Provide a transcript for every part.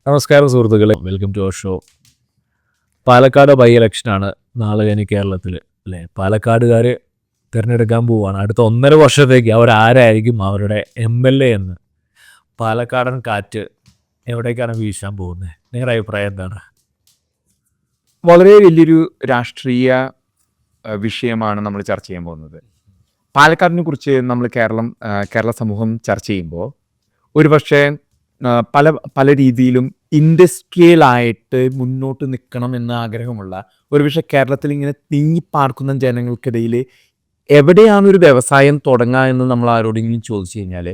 നമസ്കാരം സുഹൃത്തുക്കളെ, welcome to our show. Palakkad by ഇലക്ഷനാണ് നാളെ കഴിഞ്ഞ് കേരളത്തിൽ അല്ലേ. പാലക്കാടുകാർ തിരഞ്ഞെടുക്കാൻ പോവുകയാണ്. അടുത്ത 1.5 വർഷത്തേക്ക് അവരാരായിരിക്കും അവരുടെ MLA എന്ന്. പാലക്കാടൻ കാറ്റ് എവിടേക്കാണ് വീശാൻ പോകുന്നത്? നിങ്ങളുടെ അഭിപ്രായം എന്താണ്? വളരെ വലിയൊരു രാഷ്ട്രീയ വിഷയമാണ് നമ്മൾ ചർച്ച ചെയ്യാൻ പോകുന്നത്. പാലക്കാടിനെ കുറിച്ച് നമ്മൾ കേരള സമൂഹം ചർച്ച ചെയ്യുമ്പോൾ ഒരുപക്ഷെ പല രീതിയിലും ഇൻഡസ്ട്രിയലായിട്ട് മുന്നോട്ട് നിൽക്കണം എന്ന ആഗ്രഹമുള്ള ഒരുപക്ഷെ കേരളത്തിൽ ഇങ്ങനെ തിങ്ങിപ്പാർക്കുന്ന ജനങ്ങൾക്കിടയിൽ എവിടെയാണ് ഒരു വ്യവസായം തുടങ്ങുക എന്ന് നമ്മൾ ആരോടെങ്കിലും ചോദിച്ചു കഴിഞ്ഞാൽ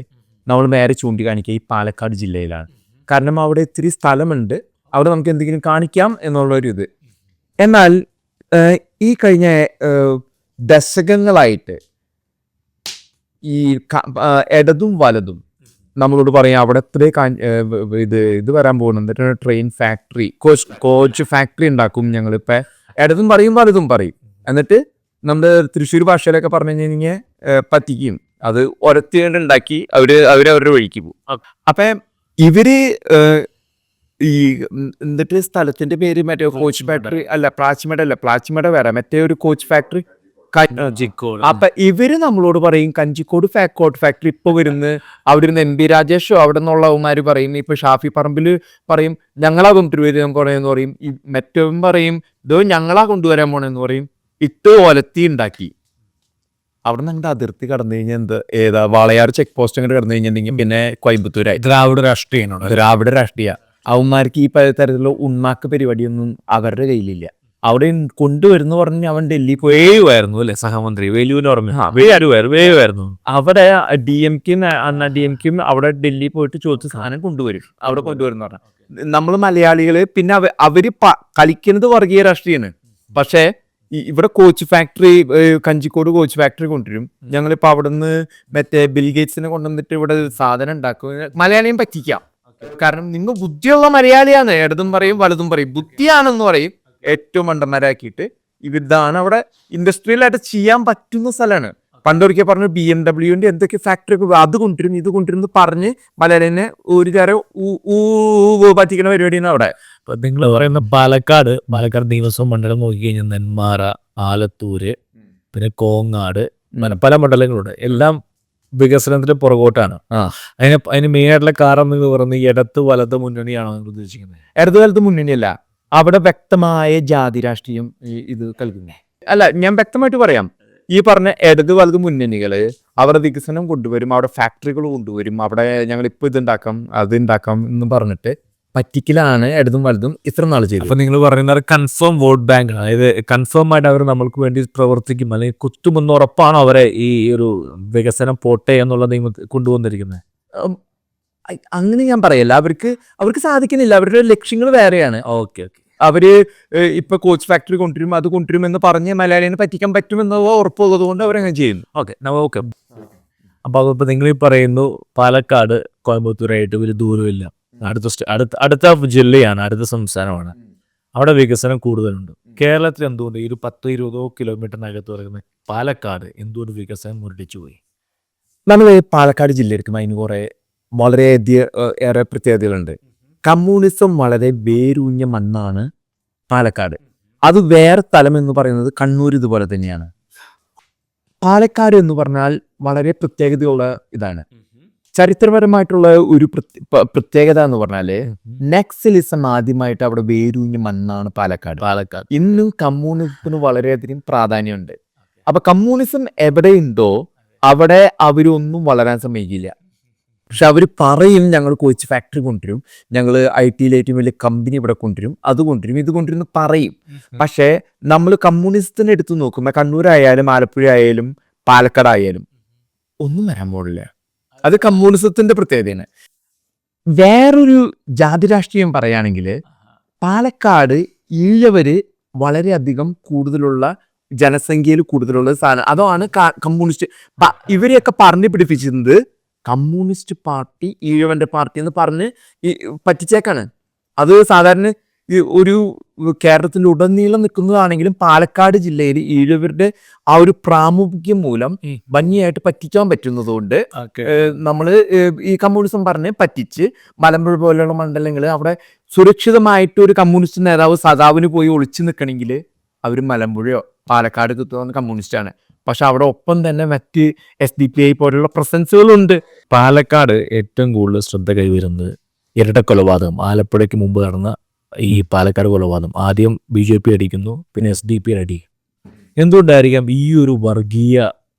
നമ്മൾ നേരെ ചൂണ്ടിക്കാണിക്കുക ഈ പാലക്കാട് ജില്ലയിലാണ്. കാരണം അവിടെ ഇത്തിരി സ്ഥലമുണ്ട്, അവിടെ നമുക്ക് എന്തെങ്കിലും കാണിക്കാം എന്നുള്ളൊരു ഇത്. എന്നാൽ ഈ കഴിഞ്ഞ ദശകങ്ങളായിട്ട് ഈ ഇടതും വലതും നമ്മളോട് പറയാം അവിടെ ഇത് വരാൻ പോകുന്നുണ്ട്, ട്രെയിൻ ഫാക്ടറി, കോച്ച് ഫാക്ടറി ഉണ്ടാക്കും ഞങ്ങളിപ്പോൾ. ഇടതും പറയും വലതും പറയും. എന്നിട്ട് നമ്മുടെ തൃശ്ശൂർ ഭാഷയിലൊക്കെ പറഞ്ഞു കഴിഞ്ഞാൽ പറ്റിക്കും, അത് ഒരത്തികൊണ്ട് ഉണ്ടാക്കി അവരവരുടെ വഴിക്ക് പോകും. അപ്പം ഇവര് ഈ എന്നിട്ട് സ്ഥലത്തിന്റെ പേര് മറ്റേ കോച്ച് ഫാക്ടറി അല്ല, പ്ലാച്ചിമട വേറെ മറ്റേ ഒരു കോച്ച് ഫാക്ടറി. അപ്പൊ ഇവര് നമ്മളോട് പറയും കഞ്ചിക്കോട് കോട്ട് ഫാക്ടറി ഇപ്പൊ വരുന്ന അവിടെ ഇരുന്ന് MP രാജേഷോ അവിടെ നിന്നുള്ളവന്മാര് പറയും, ഇപ്പൊ ഷാഫി പറമ്പില് പറയും ഞങ്ങളാ കൊണ്ടുവരാൻ പോണെന്ന് പറയും, ഈ മറ്റവൻ പറയും ഇതോ ഞങ്ങളാ കൊണ്ടുവരാൻ പോണെന്ന് പറയും. ഒലത്തി ഉണ്ടാക്കി അവിടെ നിന്ന് അതിർത്തി കടന്നു കഴിഞ്ഞാൽ ഏതാ വാളയാർ ചെക്ക് പോസ്റ്റ് അങ്ങോട്ട് കടന്നു കഴിഞ്ഞിട്ടുണ്ടെങ്കിൽ പിന്നെ കോയമ്പത്തൂരായി. ദ്രാവിഡ രാഷ്ട്രീയ അവന്മാർക്ക് ഈ തരത്തിലുള്ള ഉണ്ണാക്ക് പരിപാടിയൊന്നും അവരുടെ കയ്യിലില്ല. അവിടെ കൊണ്ടുവരുന്ന പറഞ്ഞ് അവൻ ഡൽഹി പോയിരുന്നു അല്ലെ സഹമന്ത്രി വേലുവിന് ഓർമ്മ. അവിടെ DMK അവിടെ ഡൽഹി പോയിട്ട് ചോദിച്ച സാധനം കൊണ്ടുവരും, അവിടെ കൊണ്ടുവരുന്ന പറഞ്ഞ നമ്മൾ മലയാളികള്. പിന്നെ അവര് കളിക്കുന്നത് വർഗീയ രാഷ്ട്രീയമാണ്. പക്ഷേ ഇവിടെ coach factory, Kanjikode coach factory കൊണ്ടുവരും. ഞങ്ങളിപ്പോ അവിടെ നിന്ന് മറ്റേ ബിൽഗേറ്റ്സിനെ കൊണ്ടുവന്നിട്ട് ഇവിടെ സാധനം ഉണ്ടാക്കും. മലയാളിയും പറ്റിക്കാം, കാരണം നിങ്ങൾ ബുദ്ധിയുള്ള മലയാളിയാണ്. ഇടതും പറയും വലതും പറയും, ബുദ്ധിയാണെന്ന് പറയും. ഏറ്റവും മണ്ടന്മാരാക്കിയിട്ട് ഇതാണ് അവിടെ ഇൻഡസ്ട്രിയലായിട്ട് ചെയ്യാൻ പറ്റുന്ന സ്ഥലമാണ്. പണ്ടൊരിക്കൽ പറഞ്ഞു BMW എന്തൊക്കെ ഫാക്ടറി ഒക്കെ അത് കൊണ്ടുവരും ഇത് കൊണ്ടുവരും പറഞ്ഞ് മലയാളിനെ ഒരു തരം പറ്റിക്കുന്ന പരിപാടിയാണ് അവിടെ. ഇപ്പൊ നിങ്ങൾ പറയുന്ന പാലക്കാട് നിയമസഭ മണ്ഡലം നോക്കിക്കഴിഞ്ഞാൽ നെന്മാറ, ആലത്തൂര്, പിന്നെ കോങ്ങാട്, പല മണ്ഡലങ്ങളുണ്ട്. എല്ലാം വികസനത്തിന് പുറകോട്ടാണ്. അതിന് മെയിൻ ആയിട്ടുള്ള കാരണം നിങ്ങൾ പറയുന്നത് ഇടത്ത് വലത് മുന്നണിയാണോ നിങ്ങൾ ഉദ്ദേശിക്കുന്നത്? ഇടത് വലത് മുന്നണിയല്ല, അവിടെ വ്യക്തമായ ജാതി രാഷ്ട്രീയം ഇത് കളിക്കുന്നേ അല്ല. ഞാൻ വ്യക്തമായിട്ട് പറയാം, ഈ പറഞ്ഞ ഇടത് വലത് മുന്നണികള് അവരുടെ വികസനം കൊണ്ടുവരും, അവിടെ ഫാക്ടറികൾ കൊണ്ടുവരും, അവിടെ ഞങ്ങളിപ്പോൾ ഇതുണ്ടാക്കാം അതുണ്ടാക്കാം എന്ന് പറഞ്ഞിട്ട് പറ്റിക്കലാണ് ഇടതും വലതും ഇത്ര നാൾ ചെയ്തു. അപ്പൊ നിങ്ങൾ പറയുന്നത് കൺഫേം വോട്ട് ബാങ്ക്, അതായത് കൺഫേം ആയിട്ട് അവർ നമ്മൾക്ക് വേണ്ടി പ്രവർത്തിക്കും അല്ലെങ്കിൽ കുത്തുമെന്ന് ഉറപ്പാണ് അവരെ ഈ ഒരു വികസനം പോട്ടെ എന്നുള്ള നിയമം കൊണ്ടുവന്നിരിക്കുന്നത്. അങ്ങനെ ഞാൻ പറയല്ല, അവർക്ക് സാധിക്കുന്നില്ല, അവരുടെ ലക്ഷ്യങ്ങൾ വേറെയാണ്. ഓക്കെ. അവര് ഇപ്പൊ കോച്ച് ഫാക്ടറി കൊണ്ടുവരും അത് കൊണ്ടുവരും എന്ന് പറഞ്ഞ് മലയാളിനെ പറ്റിക്കാൻ പറ്റുമെന്ന് ഉറപ്പുള്ളത് കൊണ്ട് അവരങ്ങനെ ചെയ്യുന്നു. ഓക്കെ. അപ്പൊ അതിപ്പോ നിങ്ങൾ ഈ പറയുന്നു പാലക്കാട് കോയമ്പത്തൂരായിട്ട് ഒരു ദൂരമില്ല, അടുത്ത ജില്ലയാണ്, അടുത്ത സംസ്ഥാനമാണ്, അവിടെ വികസനം കൂടുതലുണ്ട്. കേരളത്തിൽ എന്തുകൊണ്ട് ഈ ഒരു 10-20 കിലോമീറ്ററിനകത്ത് പറയുന്നത് പാലക്കാട് എന്തുകൊണ്ട് വികസനം മുരടിച്ചു പോയി? നമ്മൾ പാലക്കാട് ജില്ല എടുക്കുമ്പോൾ അതിന് വളരെയേറെ പ്രത്യേകതകളുണ്ട്. കമ്മ്യൂണിസം വളരെ വേരൂഞ്ഞ മണ്ണാണ് പാലക്കാട്. അത് വേറെ സ്ഥലം എന്ന് പറയുന്നത് കണ്ണൂർ ഇതുപോലെ തന്നെയാണ്. പാലക്കാട് എന്ന് പറഞ്ഞാൽ വളരെ പ്രത്യേകതയുള്ള ഇതാണ്. ചരിത്രപരമായിട്ടുള്ള ഒരു പ്രത്യേകത എന്ന് പറഞ്ഞാല് നെക്സലിസം ആദ്യമായിട്ട് അവിടെ വേരൂഞ്ഞ മണ്ണാണ് പാലക്കാട്. ഇന്നും കമ്മ്യൂണിസത്തിന് വളരെയധികം പ്രാധാന്യമുണ്ട്. അപ്പൊ കമ്മ്യൂണിസം എവിടെയുണ്ടോ അവിടെ അവരൊന്നും വളരാൻ സമ്മതിക്കില്ല. പക്ഷെ അവർ പറയും ഞങ്ങൾ കോച്ച് ഫാക്ടറി കൊണ്ടുവരും, ഞങ്ങൾ IT-യിലെ ഏറ്റവും വലിയ കമ്പനി ഇവിടെ കൊണ്ടുവരും, അത് കൊണ്ടുവരും ഇത് കൊണ്ടുവരും പറയും. പക്ഷേ നമ്മൾ കമ്മ്യൂണിസത്തിനെ എടുത്തു നോക്കുമ്പോൾ കണ്ണൂരായാലും ആലപ്പുഴ ആയാലും പാലക്കാടായാലും ഒന്നും വരാൻ പോകില്ല. അത് കമ്മ്യൂണിസത്തിന്റെ പ്രത്യേകതയാണ്. വേറൊരു ജാതി രാഷ്ട്രീയം പറയുകയാണെങ്കിൽ പാലക്കാട് ഈഴവര് വളരെയധികം കൂടുതലുള്ള ജനസംഖ്യയിൽ കൂടുതലുള്ള സാധനം അതാണ് കമ്മ്യൂണിസ്റ്റ്. ഇവരെയൊക്കെ പറഞ്ഞു പിടിപ്പിച്ചിരുന്നത് കമ്മ്യൂണിസ്റ്റ് പാർട്ടി ഈഴവന്റെ പാർട്ടി എന്ന് പറഞ്ഞ് പറ്റിച്ചേക്കാണ്. അത് സാധാരണ ഒരു കേരളത്തിലുടനീളം നിൽക്കുന്നതാണെങ്കിലും പാലക്കാട് ജില്ലയിൽ ഈഴവരുടെ ആ ഒരു പ്രാമുഖ്യം മൂലം ഭംഗിയായിട്ട് പറ്റിക്കാൻ പറ്റുന്നതുകൊണ്ട് നമ്മള് ഈ കമ്മ്യൂണിസം പറഞ്ഞ് പറ്റിച്ച് മലമ്പുഴ പോലെയുള്ള മണ്ഡലങ്ങൾ അവിടെ സുരക്ഷിതമായിട്ട് ഒരു കമ്മ്യൂണിസ്റ്റ് നേതാവ് സദാവിന് പോയി ഒളിച്ചു നിൽക്കണമെങ്കിൽ അവർ മലമ്പുഴയോ പാലക്കാട് കിട്ടുന്ന കമ്മ്യൂണിസ്റ്റാണ്. പക്ഷെ അവിടെ ഒപ്പം തന്നെ മറ്റ് SDPI പോലുള്ള പ്രസൻസുകളുണ്ട്. പാലക്കാട് ഏറ്റവും കൂടുതൽ ശ്രദ്ധ കൈവരുന്നത് ഇരട്ട കൊലപാതകം. ആലപ്പുഴയ്ക്ക് മുമ്പ് നടന്ന ഈ പാലക്കാട് കൊലപാതകം ആദ്യം BJP അടിക്കുന്നു, പിന്നെ SDP അടിക്കും. എന്തുകൊണ്ടായിരിക്കാം ഈ ഒരു വർഗീയ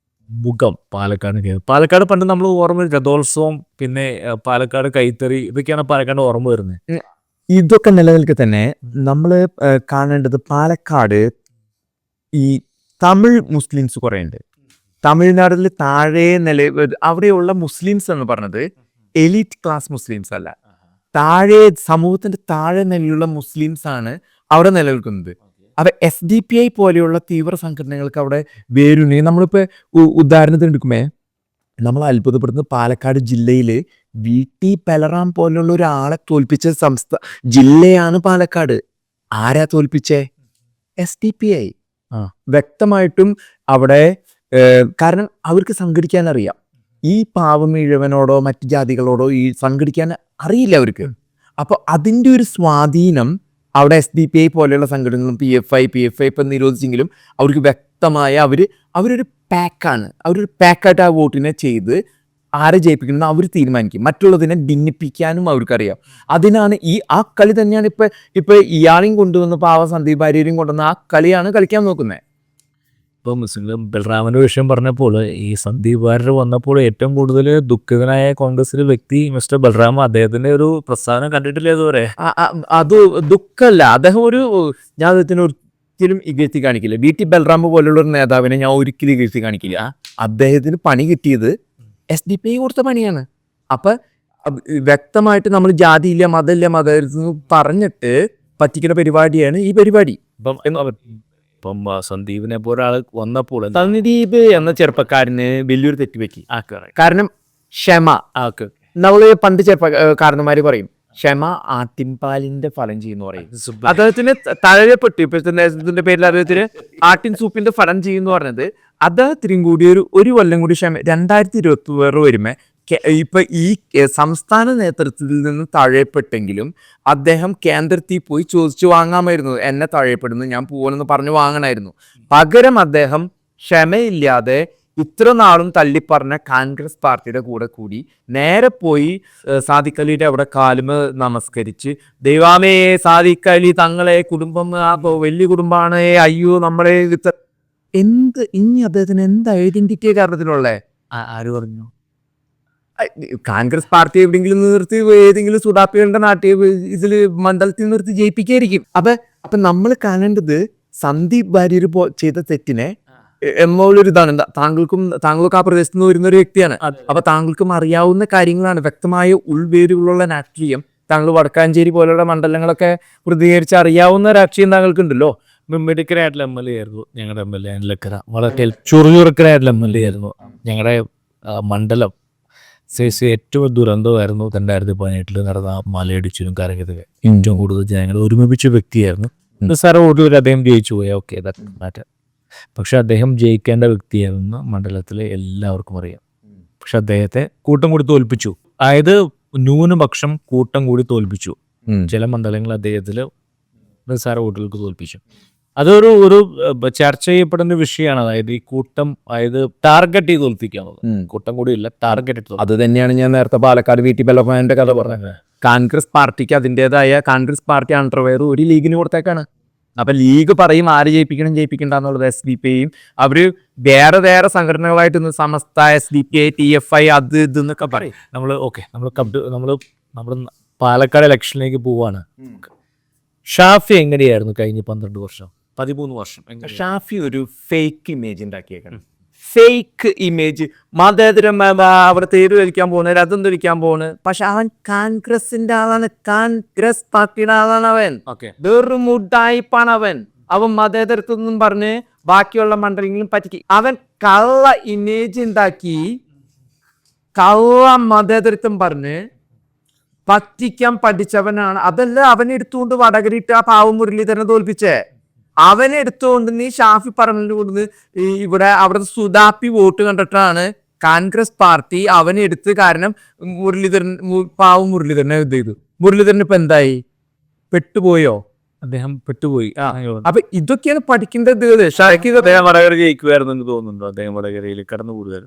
മുഖം പാലക്കാട് പണ്ട് നമ്മൾ ഓർമ്മ രഥോത്സവം, പിന്നെ പാലക്കാട് കൈത്തറി, ഇതൊക്കെയാണ് പാലക്കാട് ഓർമ്മ വരുന്നത്. ഇതൊക്കെ നിലനിൽക്കെ തന്നെ നമ്മൾ കാണേണ്ടത് പാലക്കാട് ഈ തമിഴ് മുസ്ലിംസ് കുറേ ഉണ്ട്. തമിഴ്നാട്ടിൽ താഴെ അവിടെയുള്ള മുസ്ലിംസ് എന്ന് പറഞ്ഞത് എലീറ്റ് ക്ലാസ് മുസ്ലിംസ് അല്ല, താഴെ സമൂഹത്തിന്റെ താഴെ നിലയിലുള്ള മുസ്ലിംസ് ആണ് അവിടെ നിലനിൽക്കുന്നത്. അപ്പൊ SDPI പോലെയുള്ള തീവ്ര സംഘടനകൾക്ക് അവിടെ വേരുണി. നമ്മളിപ്പോ ഉദാഹരണത്തിന് എടുക്കുമേ, നമ്മൾ അത്ഭുതപ്പെടുന്നത് പാലക്കാട് ജില്ലയില് VT ബലറാം പോലുള്ള ഒരാളെ തോൽപ്പിച്ച ജില്ലയാണ് പാലക്കാട്. ആരാ തോൽപ്പിച്ചേ? SDPI. വ്യക്തമായിട്ടും അവിടെ കാരണം അവർക്ക് സംഘടിക്കാൻ അറിയാം. ഈ പാവം ഇഴവനോടോ മറ്റു ജാതികളോടോ ഈ സംഘടിക്കാൻ അറിയില്ല അവർക്ക്. അപ്പൊ അതിൻ്റെ ഒരു സ്വാധീനം അവിടെ SDPI പോലെയുള്ള സംഘടനകളും PFI ഇപ്പം നിരോധിച്ചെങ്കിലും അവർക്ക് വ്യക്തമായ അവരൊരു പാക്കാണ്. അവരൊരു പാക്കായിട്ട് ആ വോട്ടിനെ ചെയ്ത് ആരെ ജയിപ്പിക്കണം അവർ തീരുമാനിക്കും. മറ്റുള്ളതിനെ ഭിന്നിപ്പിക്കാനും അവർക്കറിയാം. അതിനാണ് ആ കളി തന്നെയാണ് ഇപ്പൊ ഇയാളെയും കൊണ്ടുവന്ന് പാവ സന്ദീപ് വാര്യരെയും കൊണ്ടുവന്ന് ആ കളിയാണ് കളിക്കാൻ നോക്കുന്നത്. ഇപ്പോൾ മുസ്ലിം ബൽറാമിൻ്റെ വിഷയം പറഞ്ഞപ്പോൾ ഈ സന്ദീപ് വാര്യർ വന്നപ്പോൾ ഏറ്റവും കൂടുതൽ ദുഃഖിതനായ കോൺഗ്രസിലെ വ്യക്തി മിസ്റ്റർ ബൽറാം. അദ്ദേഹത്തിന്റെ ഒരു പ്രസ്താവന കണ്ടിട്ടില്ലേ ഇതുവരെ? അത് ദുഃഖമല്ല, അദ്ദേഹം ഞാൻ അദ്ദേഹത്തിന് ഒരിക്കലും ഇകഴ്ത്തി കാണിക്കില്ല. VT ബൽറാം പോലുള്ള ഒരു നേതാവിനെ ഞാൻ ഒരിക്കലും ഇകഴ്ത്തി കാണിക്കില്ല. അദ്ദേഹത്തിന് പണി കിട്ടിയത് SDPI കൊടുത്ത പണിയാണ്. അപ്പൊ വ്യക്തമായിട്ട് നമ്മൾ ജാതിയില്ല മതമില്ല പറഞ്ഞിട്ട് പറ്റിക്കുന്ന പരിപാടിയാണ് ഈ പരിപാടി. ഇപ്പം സന്ദീപിനെ പോലെ ഒരാൾ വന്നപ്പോൾ സന്ദീപ് എന്ന ചെറുപ്പക്കാരന് വലിയൊരു തെറ്റുപറ്റി. കാരണം ക്ഷമ. നമ്മൾ പണ്ട് കാരണന്മാര് പറയും ക്ഷമ ആട്ടിൻപാലിന്റെ ഫലം ചെയ്യുന്നു പറയും. അദ്ദേഹത്തിന് തഴയപ്പെട്ടു. ഇപ്പോഴത്തെ പേരിൽ അദ്ദേഹത്തിന് ആട്ടിൻ സൂപ്പിന്റെ ഫലം ചെയ്യുന്നു പറഞ്ഞത് അദ്ദേഹത്തിനും കൂടി ഒരു കൊല്ലം കൂടി ക്ഷമ. 2026 വരുമ്പോ ഇപ്പൊ ഈ സംസ്ഥാന നേതൃത്വത്തിൽ നിന്ന് തഴയപ്പെട്ടെങ്കിലും അദ്ദേഹം കേന്ദ്രത്തിൽ പോയി ചോദിച്ചു വാങ്ങാമായിരുന്നു. എന്നെ തഴയപ്പെടുന്നു, ഞാൻ പോകണമെന്ന് പറഞ്ഞു വാങ്ങണമായിരുന്നു. പകരം അദ്ദേഹം ക്ഷമയില്ലാതെ ഇത്ര നാളും തള്ളിപ്പറഞ്ഞ കോൺഗ്രസ് പാർട്ടിയുടെ കൂടി നേരെ പോയി സാദിഖ് അലിയുടെ അവിടെ കാലുമ നമസ്കരിച്ച്, ദൈവാമേ സാദിഖ് അലി തങ്ങളെ കുടുംബം വലിയ കുടുംബമാണ്, അയ്യോ നമ്മളെ ഇനി അദ്ദേഹത്തിന് എന്താ ഐഡന്റിറ്റി കാരണത്തിലുള്ളേ? ആര് പറഞ്ഞു? കോൺഗ്രസ് പാർട്ടി എവിടെയെങ്കിലും നിർത്തി ഏതെങ്കിലും സുഡാപ്പികളുടെ നാട്ടിൽ ഇതില് മണ്ഡലത്തിൽ നിർത്തി ജയിപ്പിക്കായിരിക്കും. അപ്പൊ നമ്മൾ കാണേണ്ടത് സന്ദീപ് വാര്യർ ചെയ്ത തെറ്റിനെ എന്നുള്ളൊരു ഇതാണ്. താങ്കൾക്ക് ആ പ്രദേശത്ത് നിന്ന് വരുന്ന ഒരു വ്യക്തിയാണ്. അപ്പൊ താങ്കൾക്കും അറിയാവുന്ന കാര്യങ്ങളാണ്. വ്യക്തമായ ഉൾവേരുകളുള്ള രാഷ്ട്രീയം താങ്കൾ വടക്കാഞ്ചേരി പോലുള്ള മണ്ഡലങ്ങളൊക്കെ പ്രതികരിച്ച് അറിയാവുന്ന രാഷ്ട്രീയം താങ്കൾക്കുണ്ടല്ലോ. മിടുക്കരായിട്ടുള്ള MLA ആയിരുന്നു ഞങ്ങളുടെ MLA അനിലക്കര. വളരെ ചുറുചുറുക്കരായിട്ടുള്ള MLA ആയിരുന്നു. ഞങ്ങളുടെ മണ്ഡലം ഏറ്റവും ദുരന്തമായിരുന്നു 2018 നടന്ന മലയിടിച്ചിലും കാര്യങ്ങളൊക്കെ. ഏറ്റവും കൂടുതൽ ജനങ്ങൾ ഒരുമിപ്പിച്ച വ്യക്തിയായിരുന്നു. നിസ്സാര വോട്ടുകൾ അദ്ദേഹം ജയിച്ചു പോയി. ഓക്കെ, മാറ്റം. പക്ഷെ അദ്ദേഹം ജയിക്കേണ്ട വ്യക്തിയായിരുന്നു മണ്ഡലത്തിലെ എല്ലാവർക്കും അറിയാം. പക്ഷെ അദ്ദേഹത്തെ കൂട്ടം കൂടി തോൽപ്പിച്ചു. അതായത് ന്യൂനപക്ഷം കൂട്ടം കൂടി തോൽപ്പിച്ചു. ചില മണ്ഡലങ്ങൾ അദ്ദേഹത്തിൽ നിസ്സാര വോട്ടുകൾക്ക് തോൽപ്പിച്ചു. അതൊരു ചർച്ച ചെയ്യപ്പെടുന്ന വിഷയമാണ്. അതായത് ഈ കൂട്ടം, അതായത് ടാർഗറ്റ് ചെയ്ത് തോൽപ്പിക്കാവുന്നത്. കൂട്ടം കൂടി ഇല്ല, ടാർഗറ്റ്. അത് തന്നെയാണ് ഞാൻ നേരത്തെ പാലക്കാട് VT ബലറാമിന്റെ കഥ പറഞ്ഞത്. കോൺഗ്രസ് പാർട്ടിക്ക് അതിൻ്റെതായ കോൺഗ്രസ് പാർട്ടി അണ്ടർവെയർ ഒരു ലീഗിന് കൊടുത്തേക്കാണ്. അപ്പൊ ലീഗ് പറയും ആര് ജയിപ്പിക്കണ്ട എന്നുള്ളത്. SDPIയും അവര് വേറെ സംഘടനകളായിട്ട് സമസ്ത, SDPI, TFI അത് ഇതെന്നൊക്കെ പറയും. നമ്മൾ പാലക്കാട് ഇലക്ഷനിലേക്ക് പോവാണ്. ഷാഫി എങ്ങനെയായിരുന്നു കഴിഞ്ഞ 12 വർഷം 13 വർഷം? ഷാഫി ഒരു ഫേക്ക് ഇമേജ് ഉണ്ടാക്കിയേക്കണം. Fake image. മതേതരം അവിടെ തേര് ധരിക്കാൻ പോകുന്നത്, രഥം ധരിക്കാൻ പോകുന്നത്. പക്ഷെ അവൻ കോൺഗ്രസിന്റെ ആളാണ്, കോൺഗ്രസ് പാർട്ടിയുടെ ആളാണ് അവൻ. വെറും മുട്ടായിപ്പാണ് അവൻ. മതേതരത്വം പറഞ്ഞ് ബാക്കിയുള്ള മണ്ഡലങ്ങളും പറ്റിക്ക്. അവൻ കള്ള ഇമേജ് ഉണ്ടാക്കി, കള്ള മതേതരത്വം പറഞ്ഞ് പറ്റിക്കാൻ പഠിച്ചവനാണ്. അതല്ല അവനെടുത്തുകൊണ്ട് വടകരയിട്ട് ആ പാവം മുരളീധരനെ തോൽപ്പിച്ചേ. അവനെടുത്തുകൊണ്ട് നീ ഷാഫി പറമ്പിലിന്റെ കൊടുത്ത് ഇവിടെ അവിടുത്തെ സുതാപ്പി വോട്ട് കണ്ടിട്ടാണ് കോൺഗ്രസ് പാർട്ടി അവനെടുത്ത്. കാരണം പാവം മുരളീധരനെ ഇത് ചെയ്തു. മുരളീധരൻ ഇപ്പൊ എന്തായി? പെട്ടുപോയോ? അദ്ദേഹം പെട്ടുപോയി. അപ്പൊ ഇതൊക്കെയാണ് പഠിക്കേണ്ടത്. അദ്ദേഹം വടകര ജയിക്കുമായിരുന്നു എന്ന് തോന്നുന്നുണ്ടോ? അദ്ദേഹം വടകരയിൽ കടന്നു കൂടുതൽ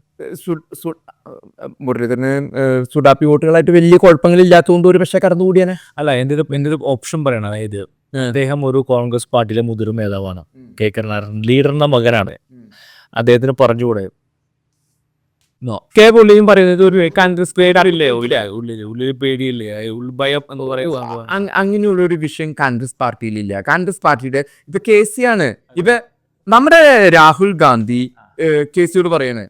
മുരളീധരന് സുഡാപ്പി വോട്ടുകളായിട്ട് വലിയ കുഴപ്പങ്ങളില്ലാത്തതുകൊണ്ട് ഒരു പക്ഷെ കടന്നുകൂടിയാനെ. അല്ല, എൻ്റെ ഒരു ഓപ്ഷൻ പറയണം. അതായത് അദ്ദേഹം ഒരു കോൺഗ്രസ് പാർട്ടിയിലെ മുതിർന്ന നേതാവാണ്. കെ കരുണാകരൻ ലീഡറിന്റെ മകനാണ്. അദ്ദേഹത്തിന് പറഞ്ഞുകൂടെ? പുള്ളിയും പറയുന്നത് ഒരു കോൺഗ്രസ് പേടില്ലേ, ഉള്ളിൽ പേടിയില്ലേ, ഉൾഭയം എന്ന് പറയുക. അങ്ങനെയുള്ള ഒരു വിഷയം കോൺഗ്രസ് പാർട്ടിയിലില്ല. കോൺഗ്രസ് പാർട്ടിയുടെ ഇപ്പൊ കെ സി ആണ്. ഇപ്പൊ നമ്മുടെ രാഹുൽ ഗാന്ധി കെ സിയോട് പറയണേ,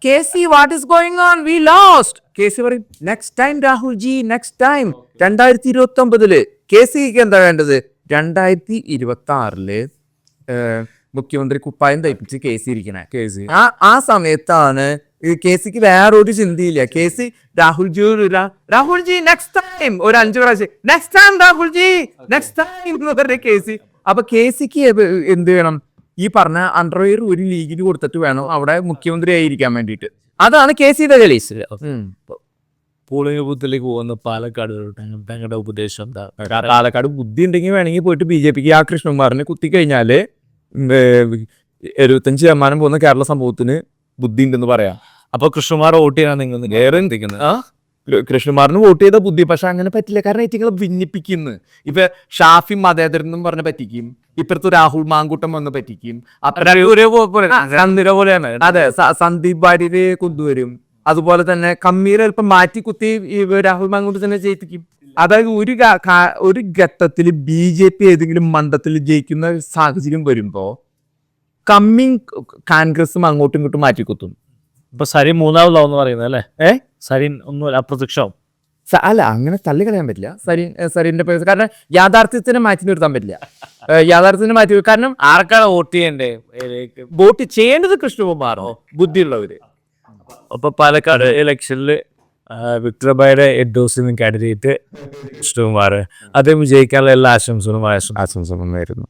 K C what is going on, we lost. K C പറയും next time Rahul ji, next time. 2029 K സിക്ക് എന്താ വേണ്ടത്? 2026 മുഖ്യമന്ത്രി കുപ്പായം തയ്പ്പിച്ച് കെ സി ഇരിക്കണേ. ആ സമയത്താണ് കെ സിക്ക് വേറൊരു ചിന്തയില്ല. K C Rahulji next time ഒരു 5 പ്രാവശ്യം next time Rahulji next time എന്ന് പറഞ്ഞ കെ സി. അപ്പൊ കെ സിക്ക് എന്ത് വേണം? ഈ പറഞ്ഞ അണ്ടർവെയർ ഒരു ലീഗിന് കൊടുത്തിട്ട് വേണം അവിടെ മുഖ്യമന്ത്രി ആയിരിക്കാൻ വേണ്ടിയിട്ട്. അതാണ് കെ സിയുടെ കളീസ്. പോളിംഗ് ബൂത്തിലേക്ക് പോകുന്ന പാലക്കാട് തങ്ങളുടെ ഉപദേശം എന്താ? പാലക്കാട് ബുദ്ധി ഉണ്ടെങ്കിൽ വേണമെങ്കിൽ പോയിട്ട് BJPക്ക് ആ കൃഷ്ണകുമാറിനെ കുത്തിക്കഴിഞ്ഞാല് 75% പോകുന്ന കേരള സമൂഹത്തിന് ബുദ്ധി ഉണ്ടെന്ന് പറയാം. അപ്പൊ കൃഷ്ണകുമാർ വോട്ട് ചെയ്യാൻ നിങ്ങൾ ഏറെ എന്തിക്കുന്നത്? കൃഷ്ണകുമാറിന് വോട്ട് ചെയ്ത ബുദ്ധി. പക്ഷെ അങ്ങനെ പറ്റില്ല. കാരണം ഏറ്റവും ഭിന്നിപ്പിക്കുന്നു. ഇപ്പൊ ഷാഫി മതേതരൻ എന്നും പറഞ്ഞ പറ്റിക്കും, ഇപ്പുറത്ത് രാഹുൽ മാങ്കൂട്ടം വന്ന് പറ്റിക്കും. അതെ, സന്ദീപ് വാര്യര് കൊണ്ടുവരും. അതുപോലെ തന്നെ കമ്മീർ അല്പം മാറ്റി കുത്തി രാഹുൽ മാങ്കൂട്ടം തന്നെ ജയിപ്പിക്കും. അതായത് ഒരു ഘട്ടത്തിൽ BJP ഏതെങ്കിലും മണ്ഡലത്തിൽ ജയിക്കുന്ന സാഹചര്യം വരുമ്പോ കമ്മിങ് കോൺഗ്രസും അങ്ങോട്ടും ഇങ്ങോട്ടും മാറ്റിക്കുത്തും. ഇപ്പൊ സരിൻ മൂന്നാമതാവെന്ന് പറയുന്നത് അല്ലേ? സരിൻ ഒന്നുമല്ല, അപ്രത്യക്ഷവും. അല്ല, അങ്ങനെ തള്ളിക്കളയാൻ പറ്റില്ല സരിന്റെ പേര്. കാരണം യാഥാർത്ഥ്യത്തിനെ മാറ്റി നിർത്താൻ പറ്റില്ല. യാഥാർത്ഥ്യത്തിനെ മാറ്റി, കാരണം ആർക്കാണ് വോട്ട് ചെയ്യണ്ടേ? വോട്ട് ചെയ്യേണ്ടത് കൃഷ്ണകുമാറോ ബുദ്ധിയുള്ളവര്. അപ്പൊ പാലക്കാട് ഇലക്ഷനിൽ വിക്ടർബായുടെ എഡോസിന് കാൻഡിഡേറ്റ് കൃഷ്ണകുമാർ. അദ്ദേഹം വിജയിക്കാനുള്ള എല്ലാ ആശംസകളും ആശംസകളും നേരുന്നു.